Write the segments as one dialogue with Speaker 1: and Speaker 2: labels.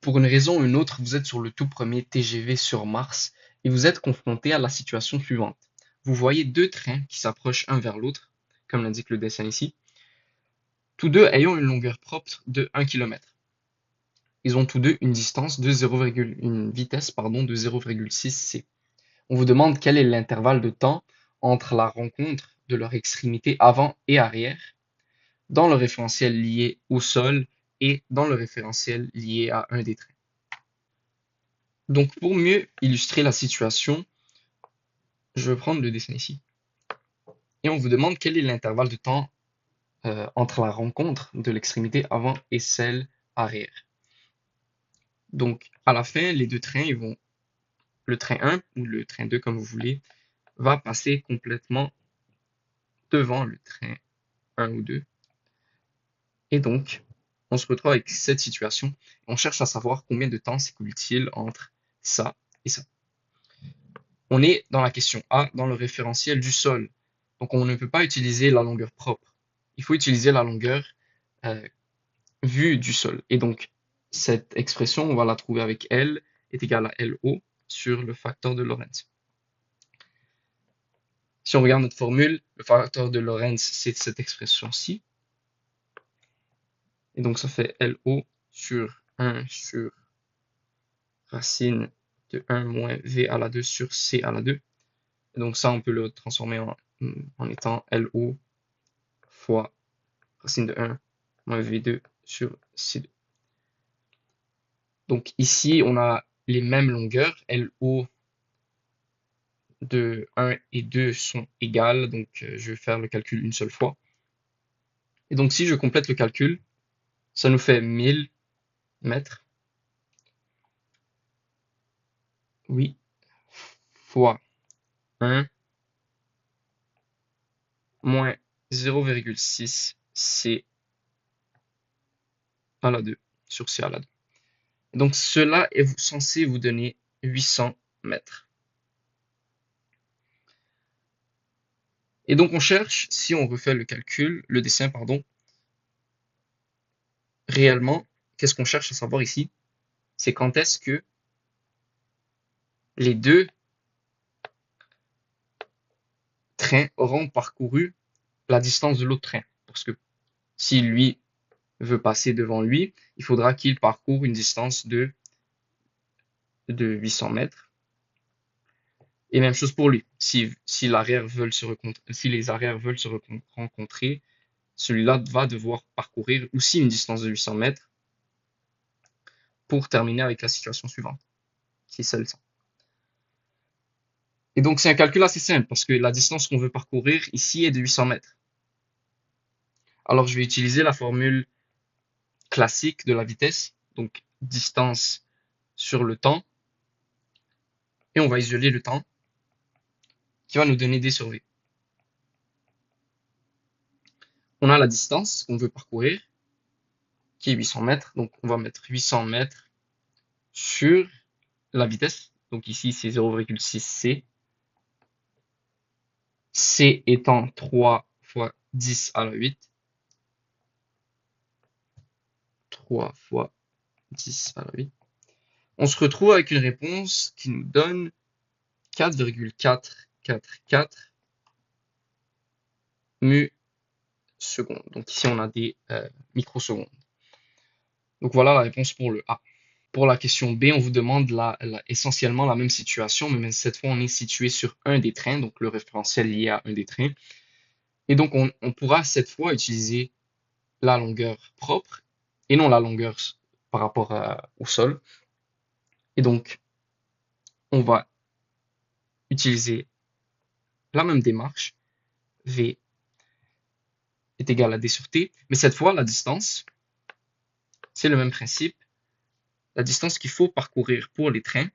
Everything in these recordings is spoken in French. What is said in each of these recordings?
Speaker 1: pour une raison ou une autre, vous êtes sur le tout premier TGV sur Mars et vous êtes confronté à la situation suivante. Vous voyez deux trains qui s'approchent un vers l'autre, comme l'indique le dessin ici, tous deux ayant une longueur propre de 1 km. Ils ont tous deux une distance de une vitesse de 0,6 c. On vous demande quel est l'intervalle de temps entre la rencontre de leur extrémité avant et arrière dans le référentiel lié au sol et dans le référentiel lié à un des trains. Donc pour mieux illustrer la situation, je vais prendre le dessin ici. Et on vous demande quel est l'intervalle de temps entre la rencontre de l'extrémité avant et celle arrière. Donc à la fin, les deux trains, le train 1 ou le train 2 comme vous voulez, va passer complètement devant le train 1 ou 2. Et donc, on se retrouve avec cette situation. On cherche à savoir combien de temps s'écoule-t-il entre ça et ça. On est dans la question A, dans le référentiel du sol. Donc, on ne peut pas utiliser la longueur propre. Il faut utiliser la longueur euh, vue du sol. Et donc, cette expression, on va la trouver avec L est égal à LO sur le facteur de Lorentz. Si on regarde notre formule, le facteur de Lorentz, c'est cette expression-ci. Et donc, ça fait LO sur 1 sur racine de 1 moins V à la 2 sur C à la 2. Et donc, ça, on peut le transformer en étant LO fois racine de 1 moins V2 sur C2. Donc, ici, on a les mêmes longueurs. LO de 1 et 2 sont égales. Donc, je vais faire le calcul une seule fois. Et donc, si je complète le calcul, ça nous fait 1000 mètres. Oui, fois 1 moins 0,6 C à la 2 sur C à la 2. Donc cela est censé vous donner 800 mètres. Et donc on cherche, si on refait le calcul, le dessin, pardon, réellement, qu'est-ce qu'on cherche à savoir ici? C'est quand est-ce que les deux trains auront parcouru la distance de l'autre train. Parce que si lui veut passer devant lui, il faudra qu'il parcourt une distance de 800 mètres. Et même chose pour lui. Si les arrières veulent se rencontrer, celui-là va devoir parcourir aussi une distance de 800 mètres pour terminer avec la situation suivante, qui est celle-ci. Et donc c'est un calcul assez simple parce que la distance qu'on veut parcourir ici est de 800 mètres. Alors je vais utiliser la formule classique de la vitesse, donc distance sur le temps, et on va isoler le temps qui va nous donner D sur V. On a la distance qu'on veut parcourir, qui est 800 mètres, donc on va mettre 800 mètres sur la vitesse, donc ici c'est 0,6 C, C étant 3 fois 10 à la 8, 3 fois 10 à la 8. On se retrouve avec une réponse qui nous donne 4,444 mu secondes. Donc ici, on a des microsecondes. Donc voilà la réponse pour le A. Pour la question B, on vous demande essentiellement la même situation, mais cette fois, on est situé sur un des trains, donc le référentiel lié à un des trains. Et donc, on pourra cette fois utiliser la longueur propre et non la longueur par rapport au sol. Et donc, on va utiliser la même démarche. V est égal à D sur T, mais cette fois, la distance, c'est le même principe. La distance qu'il faut parcourir pour les trains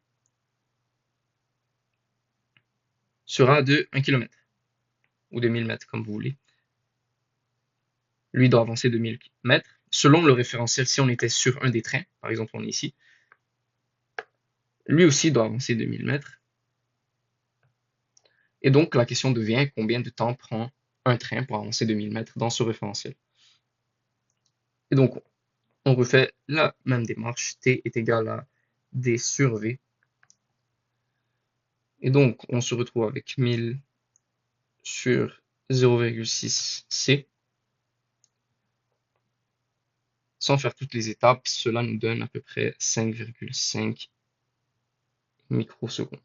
Speaker 1: sera de 1 km ou de 1000 mètres, comme vous voulez. Lui doit avancer de 1000 mètres. Selon le référentiel, si on était sur un des trains, par exemple, on est ici, lui aussi doit avancer de 1000 mètres. Et donc, la question devient combien de temps prend un train pour avancer de 1000 mètres dans ce référentiel. Et donc, On refait la même démarche, t est égal à d sur v. Et donc, on se retrouve avec 1000 sur 0,6 c. Sans faire toutes les étapes, cela nous donne à peu près 5,5 microsecondes.